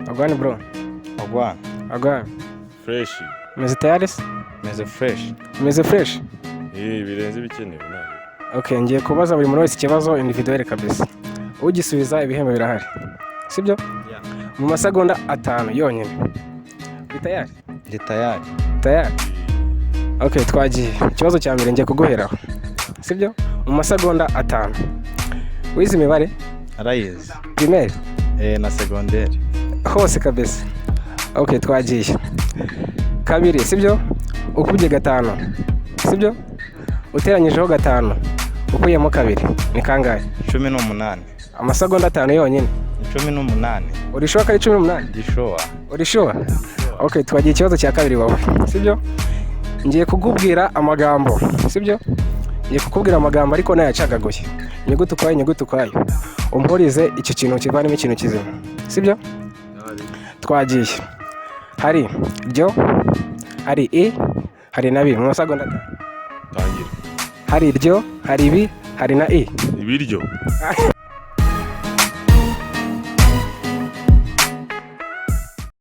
Agwani bro. Agwa. Agwani. Fresh. Umeze tayari se? Meze fresh. Umeze fresh? Birenze bikenewe nawe. Okay, ngiye kubaza buri muntu wese ikibazo individuel kabisa. Ugisubiza ibihembo birahari. Sibyo? Yeah. Mu masegonda 5 yonyine. Uri tayari? Ndi tayari. Tayari? Okay, twagiye. Ikibazo cya mbere ngiye kuguheraho. Sibyo? Mu masegonda 5. Wize imibare? Arayizi. Primaire? Na secondaire. Hose kabisa. Okay, twagiye. Kabiri, sibyo? Ukubye 5. Sibyo? Uteranyijeho 5. Ukuyemo kabiri. Ni kangahe? 18. Amasegonda 5 yonyine. 18. Uri sure ko ari 18? Ndi sure. Uri sure? Okay, twagiye ikibazo cya kabiri wowe. Sibyo? Ngiye kugubwira amagambo. Sibyo? Ngiye kukubwira amagambo ariko nayacagaguye. Inyuguti ukwayo. Umpurize icyo kintu kivanimo ikintu kizima. Sibyo? Twagiye. Hari ryo, hari i, hari na bi. Mu masegonda 5. Tangira. Hari ryo, hari bi, hari na i. Ibiryo.